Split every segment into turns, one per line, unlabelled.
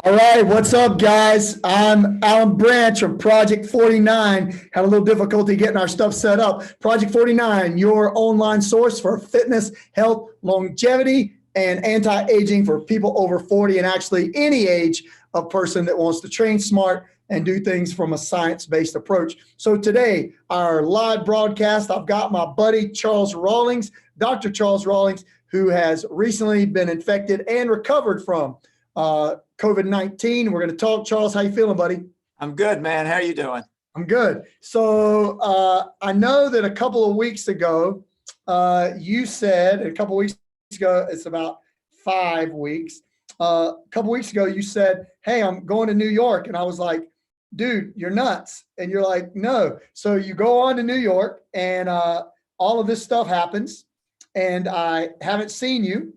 All right, what's up, guys? I'm Alan Branch from Project 49. Had a little difficulty getting our stuff set up. Project 49, your online source for fitness, health, longevity, and anti-aging for people over 40 and actually any age of person that wants to train smart and do things from a science-based approach. So today, our live broadcast, I've got my buddy Charles Rawlings, Dr. Charles Rawlings, who has recently been infected and recovered from COVID-19. We're going to talk. Charles, how you feeling, buddy?
I'm good, man. How are you doing?
I'm good. So I know that a couple of weeks ago, you said, it's about 5 weeks. A couple weeks ago, you said, hey, I'm going to New York. And I was like, dude, you're nuts. And you're like, no. So you go on to New York and all of this stuff happens. And I haven't seen you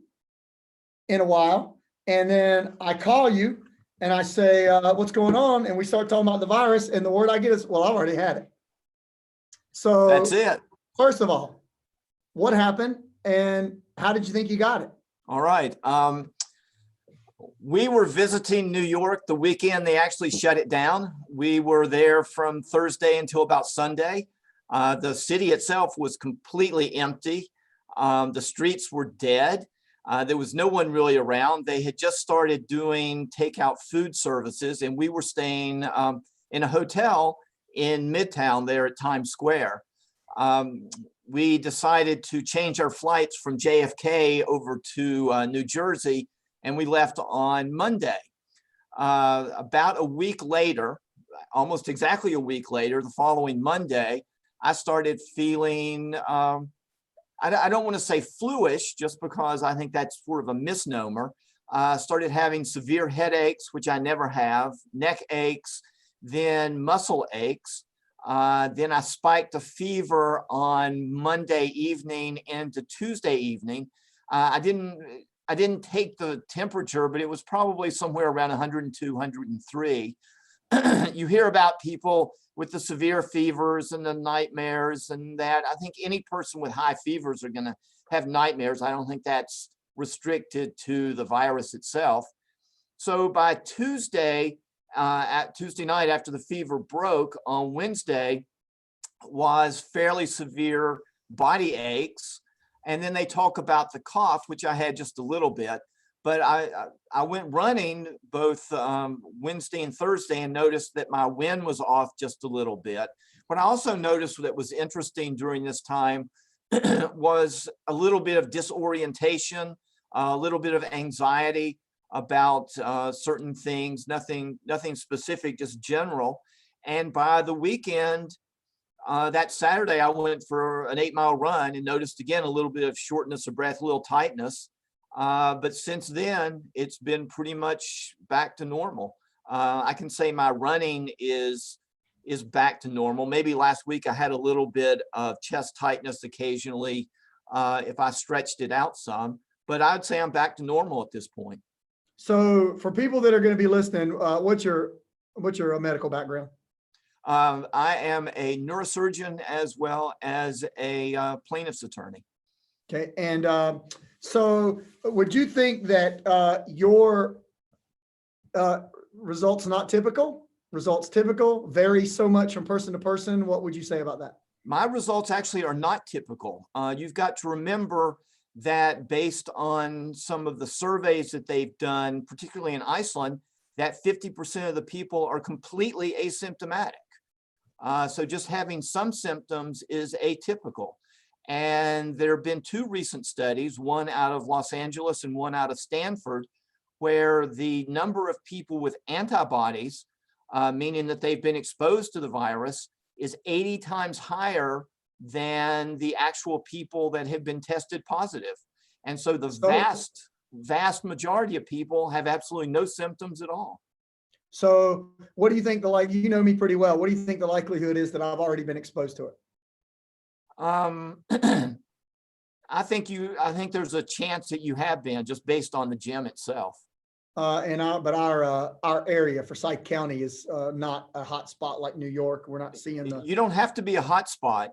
in a while. And then I call you and I say, what's going on? And we start talking about the virus. And the word I get is, well, I've already had it. So
that's it.
First of all, what happened and how did you think you got it?
All right. We were visiting New York the weekend they actually shut it down. We were there from Thursday until about Sunday. The city itself was completely empty. The streets were dead. There was no one really around. They had just started doing takeout food services, and we were staying in a hotel in Midtown there at Times Square. We decided to change our flights from JFK over to New Jersey, and we left on Monday. About a week later, almost exactly a week later, the following Monday, I started feeling I don't want to say fluish, just because I think that's sort of a misnomer. Started having severe headaches, which I never have, neck aches, then muscle aches. Then I spiked a fever on Monday evening into Tuesday evening. I didn't take the temperature, but it was probably somewhere around 102, 103. You hear about people with the severe fevers and the nightmares and that. I think any person with high fevers are going to have nightmares. I don't think that's restricted to the virus itself. So by Tuesday, at Tuesday night after the fever broke, on Wednesday was fairly severe body aches. And then they talk about the cough, which I had just a little bit. But I went running both Wednesday and Thursday and noticed that my wind was off just a little bit. What I also noticed that was interesting during this time was a little bit of disorientation, a little bit of anxiety about certain things, nothing specific, just general. And by the weekend, that Saturday, I went for an 8-mile run and noticed again a little bit of shortness of breath, a little tightness. But since then, it's been pretty much back to normal. I can say my running is back to normal. Maybe last week I had a little bit of chest tightness occasionally if I stretched it out some, but I'd say I'm back to normal at this point.
So for people that are going to be listening, what's your medical background?
I am a neurosurgeon as well as a plaintiff's attorney.
Okay, and so would you think that your results typical, vary so much from person to person? What would you say about that?
My results actually are not typical. You've got to remember that based on some of the surveys that they've done, particularly in Iceland, that 50% of the people are completely asymptomatic. So just having some symptoms is atypical. And there have been 2 recent studies, one out of Los Angeles and one out of Stanford, where the number of people with antibodies, meaning that they've been exposed to the virus, is 80 times higher than the actual people that have been tested positive. And so the vast majority of people have absolutely no symptoms at all.
So what do you think you know me pretty well. What do you think the likelihood is that I've already been exposed to it?
I think there's a chance that you have been, just based on the gym itself.
But our area, Forsyth County, is not a hot spot like New York. We're not seeing the.
You don't have to be a hot spot.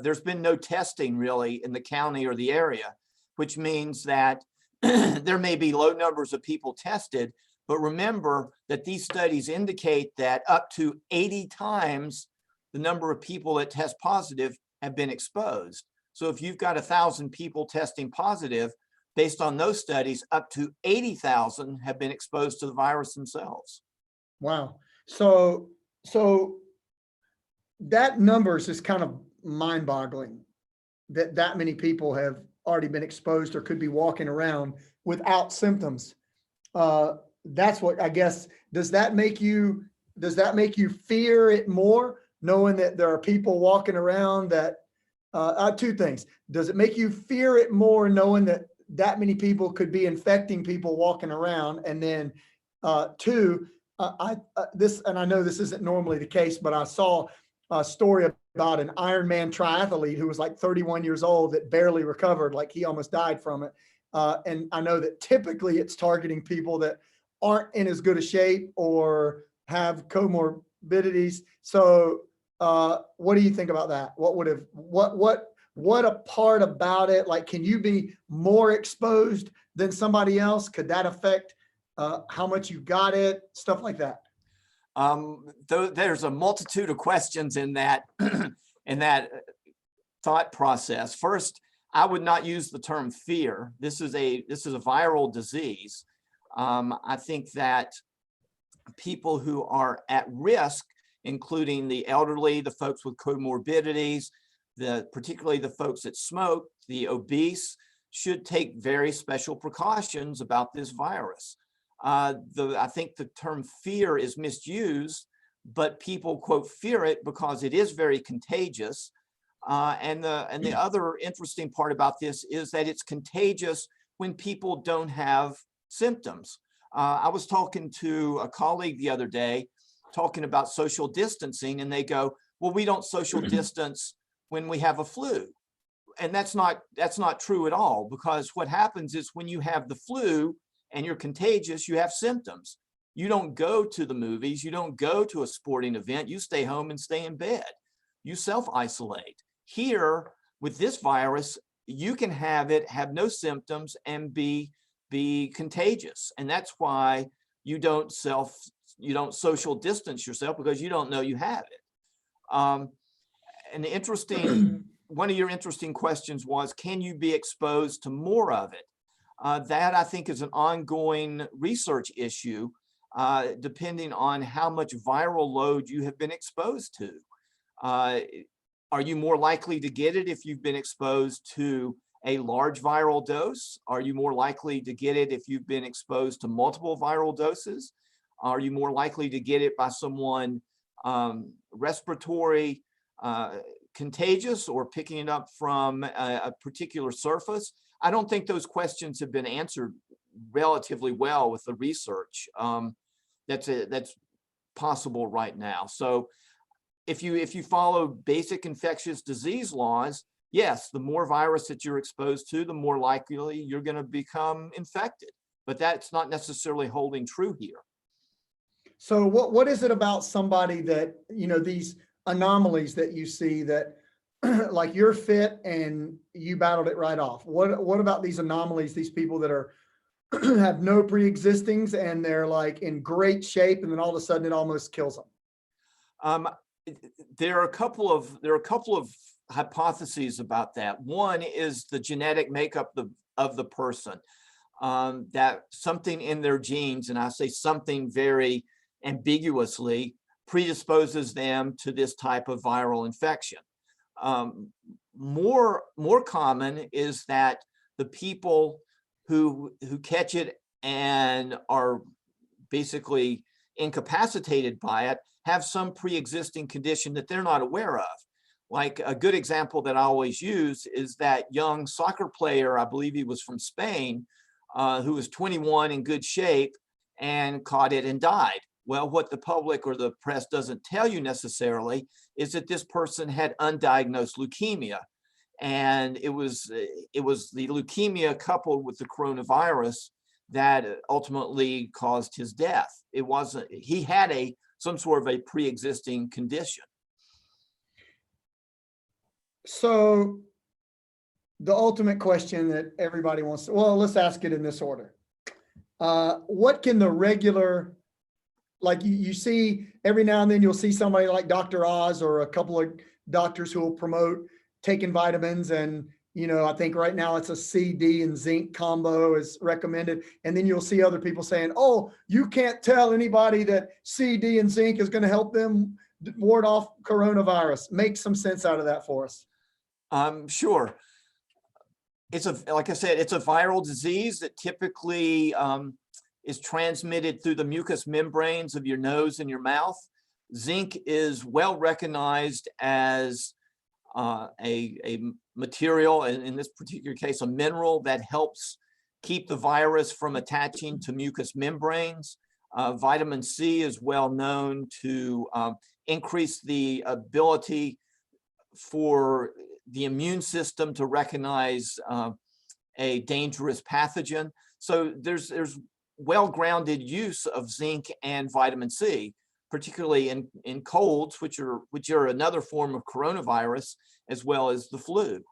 There's been no testing really in the county or the area, which means that there may be low numbers of people tested, But remember that these studies indicate that up to 80 times the number of people that test positive have been exposed. So if you've got 1,000 people testing positive, based on those studies, up to 80,000 have been exposed to the virus themselves.
Wow. So that number is just kind of mind-boggling that many people have already been exposed or could be walking around without symptoms. That's what, I guess, does that make you fear it more, knowing that there are people walking around that, two things. Does it make you fear it more knowing that many people could be infecting people walking around? And then two, I know this isn't normally the case, but I saw a story about an Ironman triathlete who was like 31 years old that barely recovered, like he almost died from it. And I know that typically it's targeting people that aren't in as good a shape or have comorbidities. So what do you think about that? What a part about it? Like, can you be more exposed than somebody else? Could that affect how much you got it? Stuff like that.
There's a multitude of questions in that in that thought process. First, I would not use the term fear. This is a viral disease. I think that people who are at risk, including the elderly, the folks with comorbidities, particularly the folks that smoke, the obese, should take very special precautions about this virus. I think the term fear is misused, but people, quote, fear it because it is very contagious. And the other interesting part about this is that it's contagious when people don't have symptoms. I was talking to a colleague the other day, talking about social distancing, and they go, well, we don't social distance when we have a flu. And that's not true at all, because what happens is when you have the flu and you're contagious, you have symptoms. You don't go to the movies, you don't go to a sporting event, you stay home and stay in bed. You self-isolate. Here, with this virus, you can have it, have no symptoms, and be contagious. And that's why you don't social distance yourself, because you don't know you have it. And one of your interesting questions was, can you be exposed to more of it? That, I think, is an ongoing research issue, depending on how much viral load you have been exposed to. Are you more likely to get it if you've been exposed to a large viral dose? Are you more likely to get it if you've been exposed to multiple viral doses? Are you more likely to get it by someone respiratory contagious or picking it up from a particular surface? I don't think those questions have been answered relatively well with the research that's possible right now. So if you follow basic infectious disease laws, yes, the more virus that you're exposed to, the more likely you're going to become infected. But that's not necessarily holding true here.
So what is it about somebody that, these anomalies that you see that like you're fit and you battled it right off? What about these anomalies, these people that are have no pre-existings and they're like in great shape and then all of a sudden it almost kills them?
There are a couple of hypotheses about that. One is the genetic makeup of the person, that something in their genes, and I say something very ambiguously, predisposes them to this type of viral infection. More common is that the people who catch it and are basically incapacitated by it have some pre-existing condition that they're not aware of. Like a good example that I always use is that young soccer player, I believe he was from Spain, who was 21 in good shape and caught it and died. Well, what the public or the press doesn't tell you necessarily is that this person had undiagnosed leukemia. And it was the leukemia coupled with the coronavirus that ultimately caused his death. He had some sort of a pre-existing condition.
So the ultimate question that everybody wants to, well, let's ask it in this order. what can the regular, like you see every now and then you'll see somebody like Dr. Oz or a couple of doctors who will promote taking vitamins. And, I think right now it's a C, D, and zinc combo is recommended. And then you'll see other people saying, oh, you can't tell anybody that C, D, and zinc is going to help them ward off coronavirus. Make some sense out of that for us.
Sure. Like I said, it's a viral disease that typically is transmitted through the mucous membranes of your nose and your mouth. Zinc is well recognized as a material, and in this particular case, a mineral that helps keep the virus from attaching to mucous membranes. Vitamin C is well known to increase the ability for the immune system to recognize a dangerous pathogen. So there's well-grounded use of zinc and vitamin C, particularly in colds, which are another form of coronavirus, as well as the flu.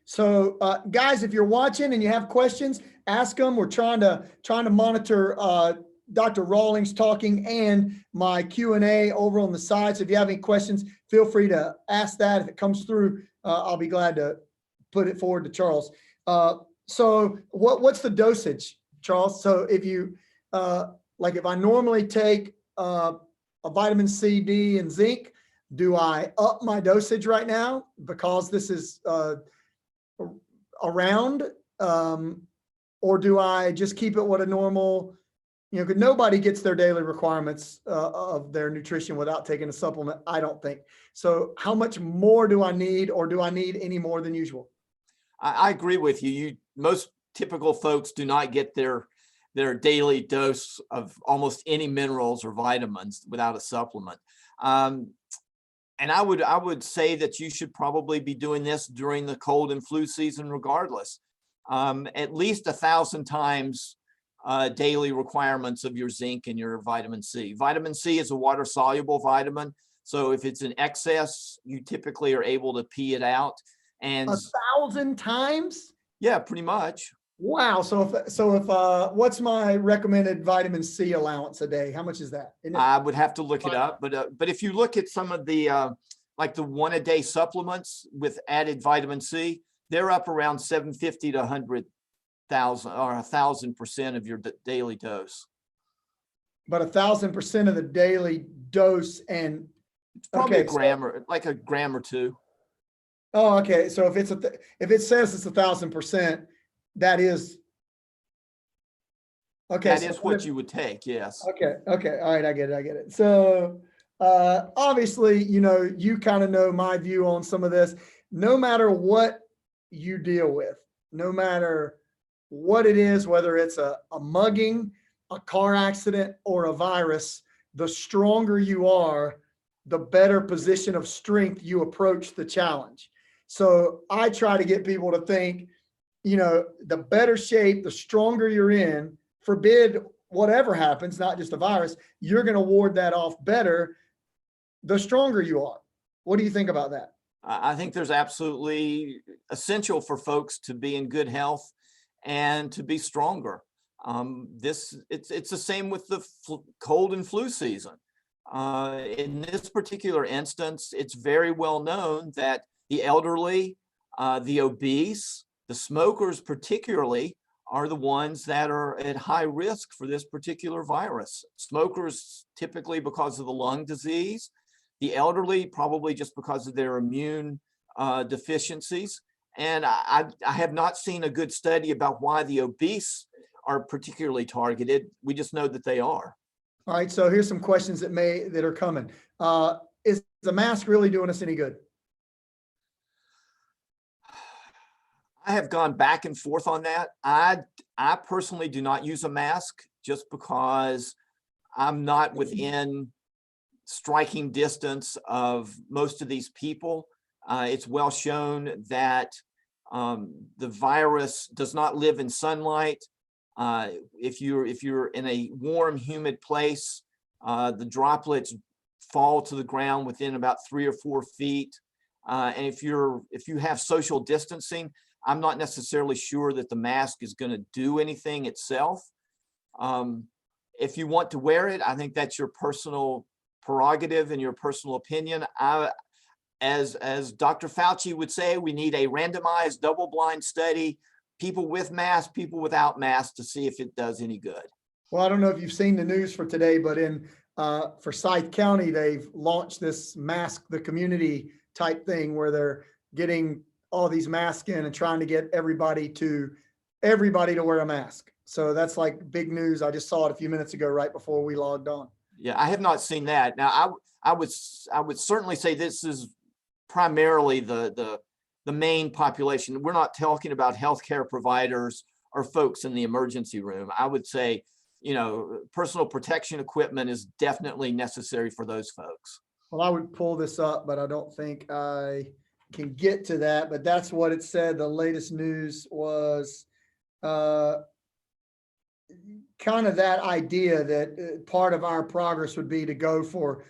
So guys, if you're watching and you have questions, ask them. We're trying to monitor Dr. Rawlings talking and my Q&A over on the side. So if you have any questions, feel free to ask that. If it comes through, I'll be glad to put it forward to Charles. So what's the dosage, Charles? So if you, like if I normally take a vitamin C, D, and zinc, do I up my dosage right now because this is around, or do I just keep it what a normal, because nobody gets their daily requirements of their nutrition without taking a supplement, I don't think. So how much more do I need, or do I need any more than usual?
I agree with you. Most typical folks do not get their daily dose of almost any minerals or vitamins without a supplement. And I would say that you should probably be doing this during the cold and flu season regardless. At least 1,000 times daily requirements of your zinc and your vitamin C. Vitamin C is a water-soluble vitamin, so if it's in excess, you typically are able to pee it out. And
1,000 times?
Yeah, pretty much.
Wow. So if what's my recommended vitamin C allowance a day? How much is that?
I would have to look it up, but if you look at some of the like the 1-a-day supplements with added vitamin C, they're up around 750 to 100,000 or 1,000% of your daily dose.
But 1,000% of the daily dose, and
it's probably a gram or like a gram or two.
Oh, okay. So if it says it's 1,000%, that is okay.
That is what you would take. Yes.
Okay. Okay. All right. I get it. So obviously, you kind of know my view on some of this. No matter what you deal with, no matter what it is, whether it's a mugging, a car accident, or a virus, the stronger you are, the better position of strength you approach the challenge. So I try to get people to think, the better shape, the stronger you're in, forbid whatever happens, not just a virus, you're going to ward that off better the stronger you are. What do you think about that?
I think there's absolutely essential for folks to be in good health and to be stronger. It's the same with the cold and flu season. In this particular instance, it's very well known that the elderly, the obese, the smokers particularly, are the ones that are at high risk for this particular virus. Smokers typically because of the lung disease, the elderly probably just because of their immune deficiencies. And I have not seen a good study about why the obese are particularly targeted. We just know that they are.
All right, so here's some questions that are coming. Is the mask really doing us any good?
I have gone back and forth on that. I personally do not use a mask just because I'm not within striking distance of most of these people. It's well shown that the virus does not live in sunlight. If you're in a warm, humid place, the droplets fall to the ground within about 3 or 4 feet. And if you have social distancing, I'm not necessarily sure that the mask is going to do anything itself. If you want to wear it, I think that's your personal prerogative and your personal opinion. As Dr. Fauci would say, we need a randomized double-blind study, people with masks, people without masks, to see if it does any good.
Well, I don't know if you've seen the news for today, but in Forsyth County, they've launched this mask the community type thing where they're getting all these masks in and trying to get everybody to wear a mask. So that's like big news. I just saw it a few minutes ago, right before we logged on.
Yeah, I have not seen that. Now, I would certainly say this is primarily the main population. We're not talking about healthcare providers or folks in the emergency room. I would say, personal protection equipment is definitely necessary for those folks.
Well, I would pull this up, but I don't think I can get to that. But that's what it said. The latest news was kind of that idea that part of our progress would be to go for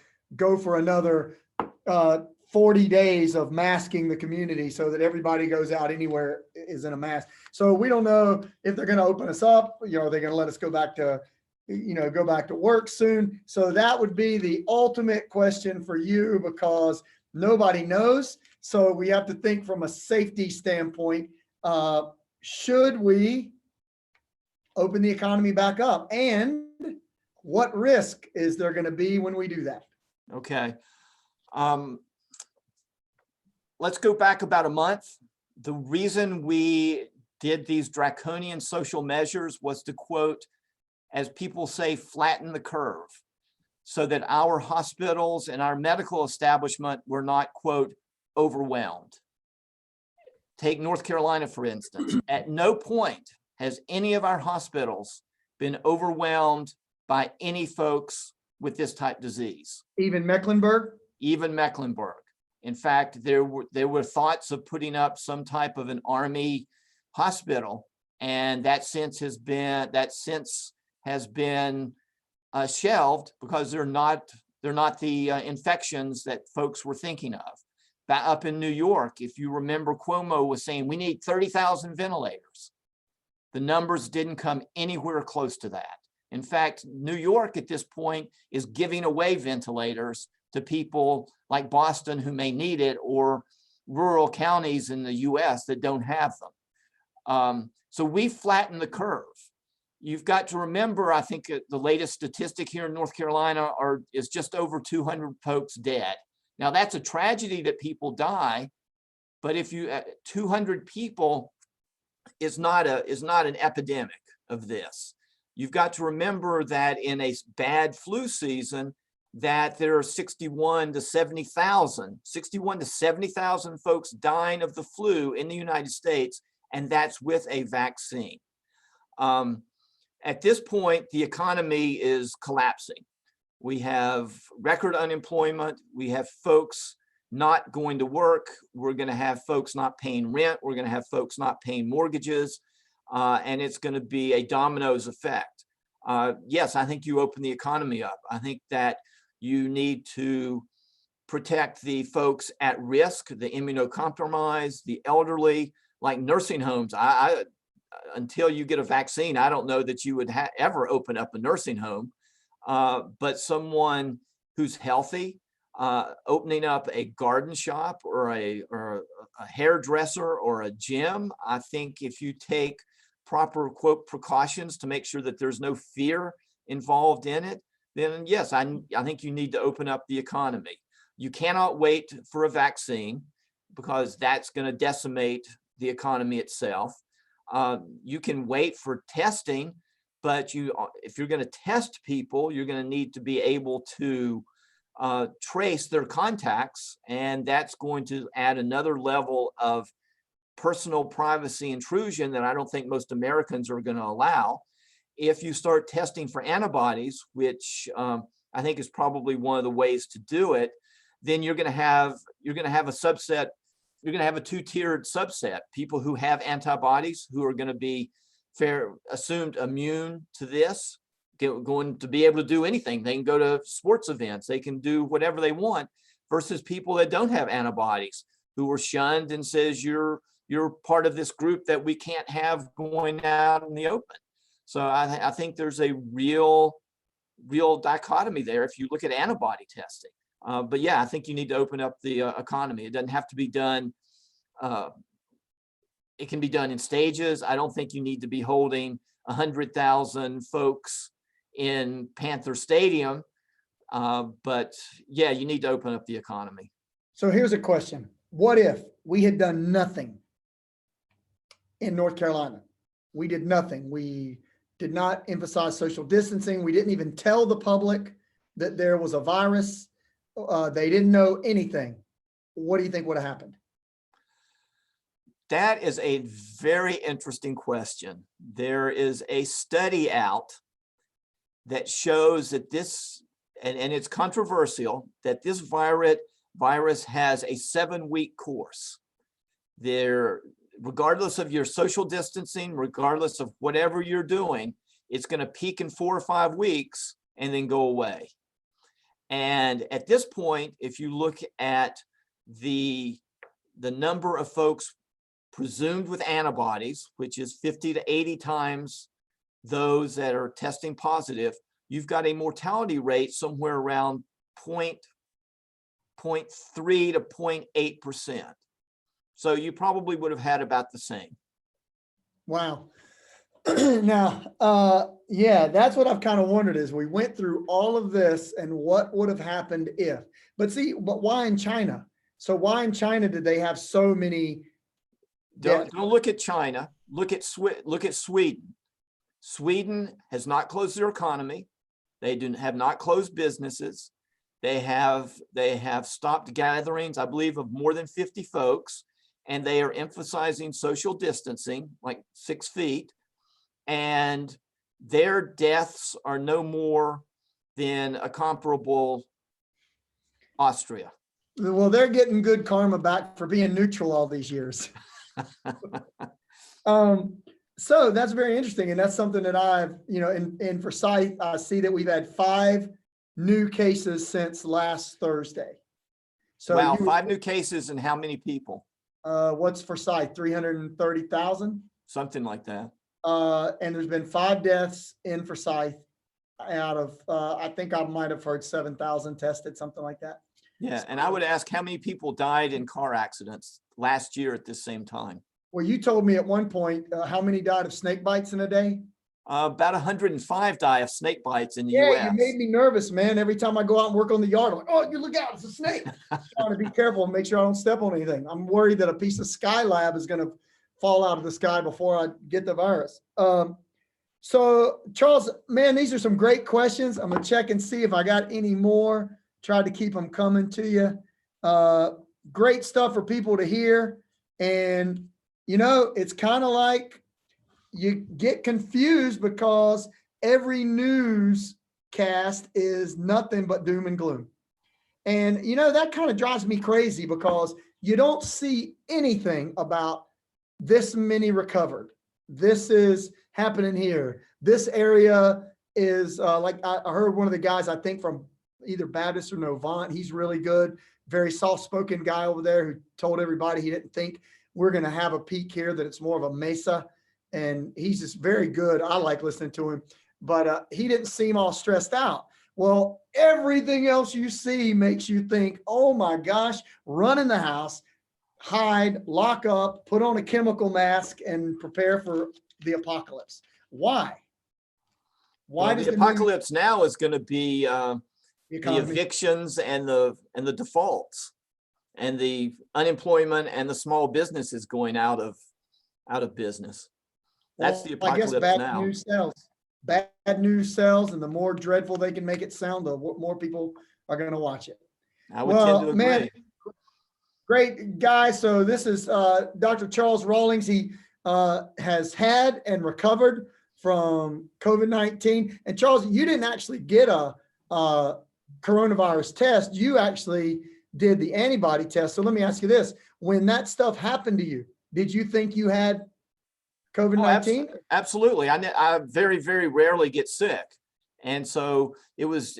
another 40 days of masking the community so that everybody goes out anywhere is in a mask. So we don't know if they're going to open us up, they're going to let us go back to work soon. So that would be the ultimate question for you, because nobody knows. So we have to think from a safety standpoint, should we open the economy back up? And what risk is there going to be when we do that?
Okay. Let's go back about a month. The reason we did these draconian social measures was to, quote, as people say, flatten the curve, so that our hospitals and our medical establishment were not, quote, overwhelmed. Take North Carolina, for instance. At no point has any of our hospitals been overwhelmed by any folks with this type disease.
Even Mecklenburg?
Even Mecklenburg. In fact, there were thoughts of putting up some type of an army hospital, and that since has been shelved because they're not the infections that folks were thinking of. Back up in New York, if you remember, Cuomo was saying we need 30,000 ventilators. The numbers didn't come anywhere close to that. In fact, New York at this point is giving away ventilators to people like Boston who may need it, or rural counties in the US that don't have them. So we flatten the curve. You've got to remember, I think the latest statistic here in North Carolina is just over 200 folks dead. Now that's a tragedy that people die, but if 200 people is not an epidemic of this. You've got to remember that in a bad flu season, that there are 61 to 70,000 folks dying of the flu in the United States, and that's with a vaccine. At this point, the economy is collapsing. We have record unemployment. We have folks not going to work. We're going to have folks not paying rent. We're going to have folks not paying mortgages, and it's going to be a dominoes effect. Yes, I think you open the economy up. I think that you need to protect the folks at risk, the immunocompromised, the elderly, like nursing homes. Until you get a vaccine, I don't know that you would ever open up a nursing home, but someone who's healthy, opening up a garden shop or a hairdresser or a gym. I think if you take proper, quote, precautions to make sure that there's no fear involved in it, then yes, I think you need to open up the economy. You cannot wait for a vaccine because that's going to decimate the economy itself. You can wait for testing, but if you're going to test people, you're going to need to be able to trace their contacts, and that's going to add another level of personal privacy intrusion that I don't think most Americans are going to allow. If you start testing for antibodies, which I think is probably one of the ways to do it, then you're going to have a subset. You're going to have a two-tiered subset: people who have antibodies, who are going to be assumed immune to this, going to be able to do anything. They can go to sports events. They can do whatever they want, versus people that don't have antibodies, who are shunned and says you're part of this group that we can't have going out in the open. So I think there's a real dichotomy there if you look at antibody testing. But yeah, I think you need to open up the economy. It doesn't have to be done. It can be done in stages. I don't think you need to be holding 100,000 folks in Panther Stadium. But yeah, you need to open up the economy.
So here's a question. What if we had done nothing in North Carolina? We did nothing. We did not emphasize social distancing. We didn't even tell the public that there was a virus. They didn't know anything. What do you think would have happened?
That is a very interesting question. There is a study out that shows that this, and it's controversial, that this virus has a 7-week course. There, regardless of your social distancing, regardless of whatever you're doing, it's going to peak in 4 or 5 weeks and then go away. And at this point, if you look at the number of folks presumed with antibodies, which is 50 to 80 times those that are testing positive, you've got a mortality rate somewhere around 0.3 to 0.8%. So you probably would have had about the same.
Wow. Now, yeah, that's what I've kind of wondered is we went through all of this and what would have happened if, but why in China? So why in China did they have so many?
Don't look at China. Look at Sweden. Sweden has not closed their economy. They have not closed businesses. They have stopped gatherings, I believe, of more than 50 folks, and they are emphasizing social distancing, like 6 feet. And their deaths are no more than a comparable Austria.
Well, they're getting good karma back for being neutral all these years. So that's very interesting. And that's something that I've, in Forsyth, I see that we've had 5 new cases since last Thursday. So
wow, 5 new cases and how many people?
What's Forsyth, 330,000?
Something like that.
And there's been 5 deaths in Forsyth out of, I think I might have heard 7,000 tested, something like that.
Yeah, and I would ask how many people died in car accidents last year at this same time?
Well, you told me at one point, how many died of snake bites in a day?
About 105 die of snake bites in the
Yeah,
US.
you made me nervous, man. Every time I go out and work on the yard, I'm like, oh, you look out, it's a snake. I'm trying to be careful and make sure I don't step on anything. I'm worried that a piece of Skylab is going to fall out of the sky before I get the virus. So Charles, man, these are some great questions. I'm going to check and see if I got any more. Tried to keep them coming to you. Great stuff for people to hear. And, it's kind of like you get confused because every newscast is nothing but doom and gloom. And, that kind of drives me crazy because you don't see anything about this many recovered. This is happening here. This area is like I heard one of the guys, I think from either Baptist or Novant. He's really good, very soft-spoken guy over there who told everybody he didn't think we're going to have a peak here, that it's more of a mesa. And he's just very good. I like listening to him, but he didn't seem all stressed out. Well, everything else you see makes you think, oh my gosh, run in the house, hide, lock up, put on a chemical mask, and prepare for the apocalypse. Why?
Why does the apocalypse now is going to be the evictions and the defaults and the unemployment and the small businesses going out of business. That's the apocalypse now. I guess
bad news sells. Bad news sells, and the more dreadful they can make it sound, the more people are going to watch it.
I would tend to agree.
Man, great guy. So this is Dr. Charles Rawlings. He has had and recovered from COVID-19. And Charles, you didn't actually get a coronavirus test. You actually did the antibody test. So let me ask you this. When that stuff happened to you, did you think you had COVID-19?
Oh, absolutely. I very, very rarely get sick. And so it was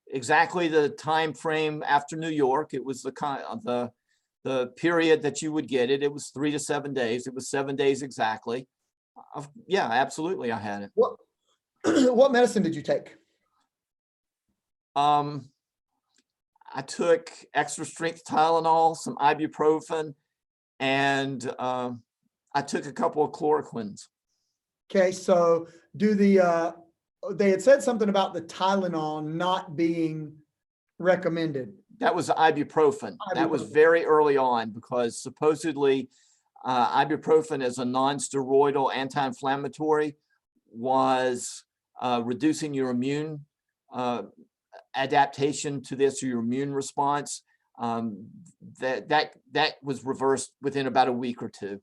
exactly the time frame after New York. It was the period that you would get it. It was 3 to 7 days. It was 7 days exactly. Yeah, absolutely. I had it.
What, what medicine did you take?
Um, I took extra strength Tylenol, some ibuprofen, and I took a couple of chloroquines.
Okay, so they had said something about the Tylenol not being recommended.
That was ibuprofen. That was
Ibuprofen.
very early on because supposedly ibuprofen as a non-steroidal anti-inflammatory was reducing your immune adaptation to this, or your immune response. That was reversed within about a week or two.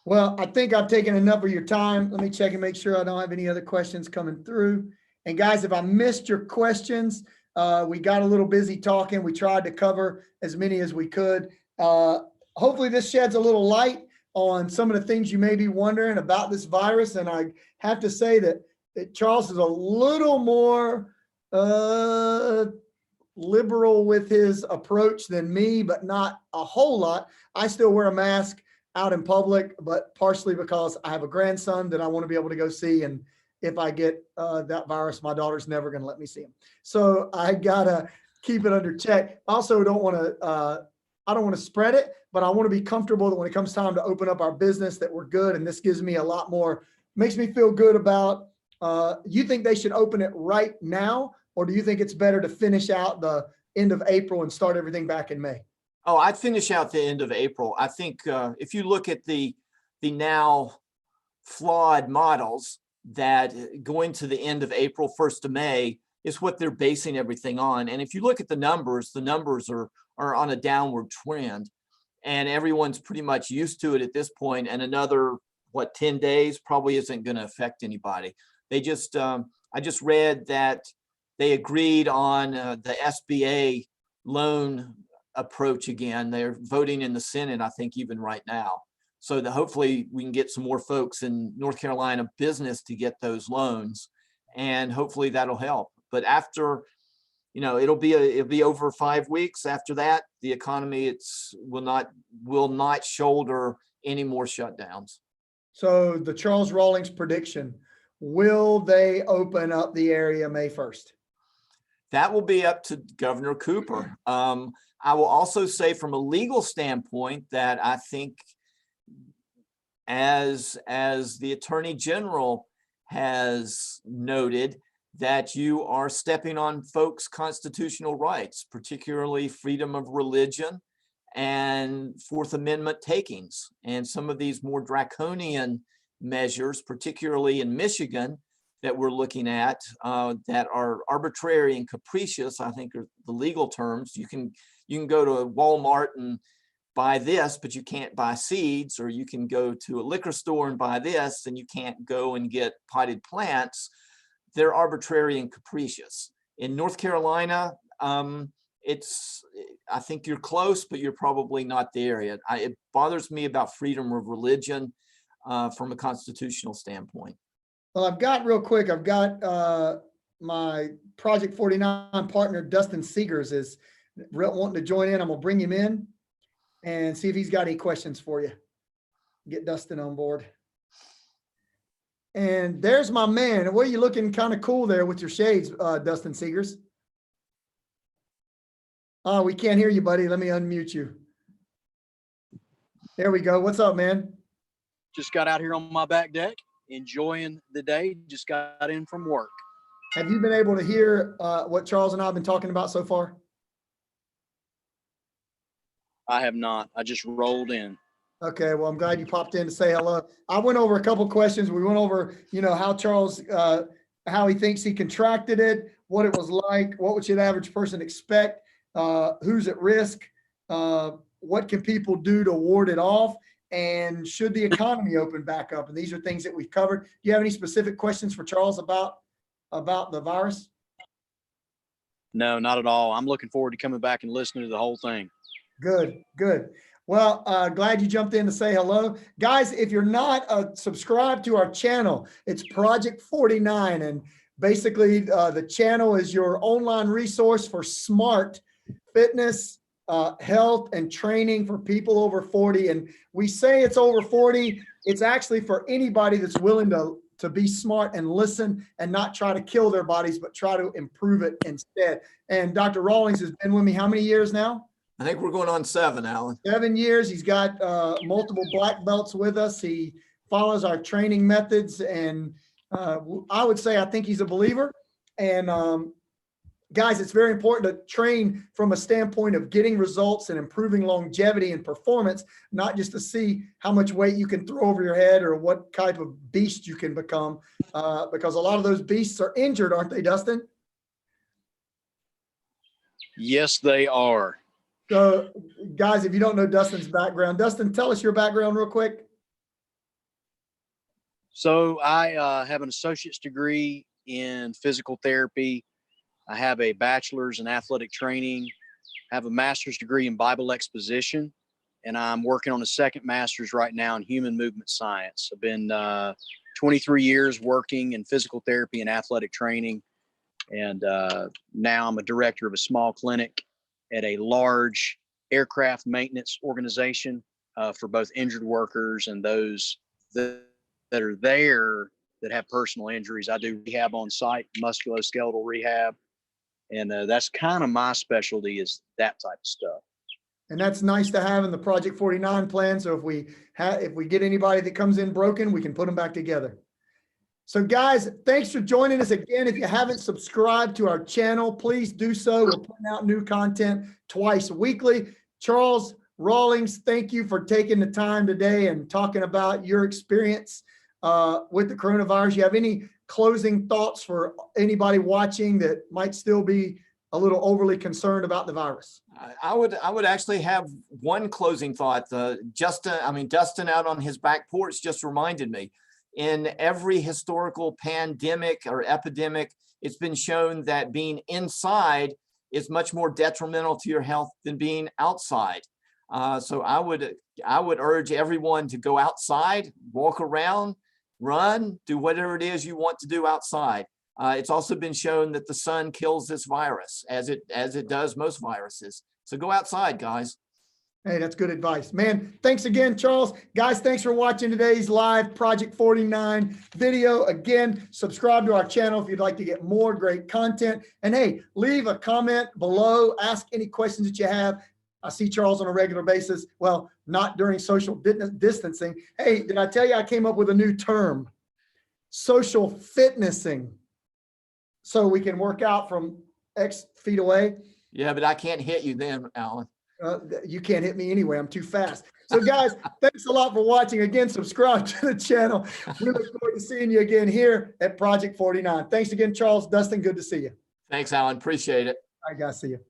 Well, I think I've taken enough of your time. Let me check and make sure I don't have any other questions coming through. And guys, if I missed your questions, we got a little busy talking. We tried to cover as many as we could. Hopefully this sheds a little light on some of the things you may be wondering about this virus. And I have to say that Charles is a little more liberal with his approach than me, but not a whole lot. I still wear a mask out in public, but partially because I have a grandson that I want to be able to go see. And if I get that virus, my daughter's never going to let me see him. So I gotta keep it under check. I also don't want to, I don't want to spread it, but I want to be comfortable that when it comes time to open up our business, that we're good. And this gives me a lot more, makes me feel good about, you think they should open it right now? Or do you think it's better to finish out the end of April and start everything back in May?
Oh, I'd finish out the end of April. I think if you look at the now flawed models, that going to the end of April, 1st of May is what they're basing everything on. And if you look at the numbers are on a downward trend, and everyone's pretty much used to it at this point. And another, 10 days probably isn't going to affect anybody. They just, I just read that they agreed on the SBA loan approach again. They're voting in the Senate, I think, even right now. So that hopefully we can get some more folks in North Carolina business to get those loans, and hopefully that'll help. But after, it'll be over 5 weeks. After that, the economy will not shoulder any more shutdowns.
So the Charles Rawlings prediction, will they open up the area May 1st?
That will be up to Governor Cooper. I will also say from a legal standpoint that I think as the Attorney General has noted, that you are stepping on folks' constitutional rights, particularly freedom of religion and Fourth Amendment takings. And some of these more draconian measures, particularly in Michigan, that we're looking at that are arbitrary and capricious, I think are the legal terms. You can go to Walmart and buy this, but you can't buy seeds, or you can go to a liquor store and buy this, and you can't go and get potted plants. They're arbitrary and capricious. In North Carolina, I think you're close, but you're probably not there yet. It bothers me about freedom of religion from a constitutional standpoint.
Well, I've got my Project 49 partner, Dustin Seegers, is wanting to join in. I'm gonna bring him in and see if he's got any questions for you. Get Dustin on board. And there's my man. What are you looking kind of cool there with your shades, Dustin Seegers? Oh, we can't hear you, buddy. Let me unmute you. There we go. What's up, man?
Just got out here on my back deck, enjoying the day. Just got in from work.
Have you been able to hear what Charles and I have been talking about so far?
I have not. I just rolled in.
Okay, well, I'm glad you popped in to say hello. I went over a couple questions. We went over, how Charles, how he thinks he contracted it, what it was like, what should the average person expect, who's at risk, what can people do to ward it off, and should the economy open back up? And these are things that we've covered. Do you have any specific questions for Charles about the virus?
No, not at all. I'm looking forward to coming back and listening to the whole thing.
Good, good. Well, glad you jumped in to say hello. Guys, if you're not subscribed to our channel, it's Project 49. And basically the channel is your online resource for smart fitness, health, and training for people over 40. And we say it's over 40 It's actually for anybody that's willing to be smart and listen and not try to kill their bodies, but try to improve it instead. And Dr. Rawlings has been with me how many years now?
I think we're going on 7, Alan.
7 years. He's got multiple black belts with us. He follows our training methods, and I would say I think he's a believer. And guys, it's very important to train from a standpoint of getting results and improving longevity and performance, not just to see how much weight you can throw over your head or what type of beast you can become, because a lot of those beasts are injured, aren't they, Dustin?
Yes, they are.
So, guys, if you don't know Dustin's background, Dustin, tell us your background real quick.
So I have an associate's degree in physical therapy. I have a bachelor's in athletic training. I have a master's degree in Bible exposition, and I'm working on a second master's right now in human movement science. I've been 23 years working in physical therapy and athletic training, and now I'm a director of a small clinic at a large aircraft maintenance organization for both injured workers and those that are there that have personal injuries. I do rehab on site, musculoskeletal rehab. And that's kind of my specialty, is that type of stuff.
And that's nice to have in the Project 49 plan. So if we get anybody that comes in broken, we can put them back together. So guys, thanks for joining us again. If you haven't subscribed to our channel, please do so. We're putting out new content twice weekly. Charles Rawlings, thank you for taking the time today and talking about your experience with the coronavirus. You have any closing thoughts for anybody watching that might still be a little overly concerned about the virus?
I would actually have one closing thought. Dustin out on his back porch just reminded me, in every historical pandemic or epidemic, it's been shown that being inside is much more detrimental to your health than being outside. So I would urge everyone to go outside, walk around, run, do whatever it is you want to do outside. It's also been shown that the sun kills this virus, as it does most viruses. So go outside, guys.
Hey, that's good advice, man. Thanks again, Charles. Guys, thanks for watching today's live Project 49 video. Again, subscribe to our channel if you'd like to get more great content. And hey, leave a comment below. Ask any questions that you have. I see Charles on a regular basis. Well, not during social distancing. Hey, did I tell you I came up with a new term? Social fitnessing. So we can work out from X feet away.
Yeah, but I can't hit you then, Alan.
You can't hit me anyway. I'm too fast. So guys, thanks a lot for watching. Again, subscribe to the channel. We look forward to seeing you again here at Project 49. Thanks again, Charles. Dustin, good to see you.
Thanks, Alan. Appreciate it.
All right, guys. See you.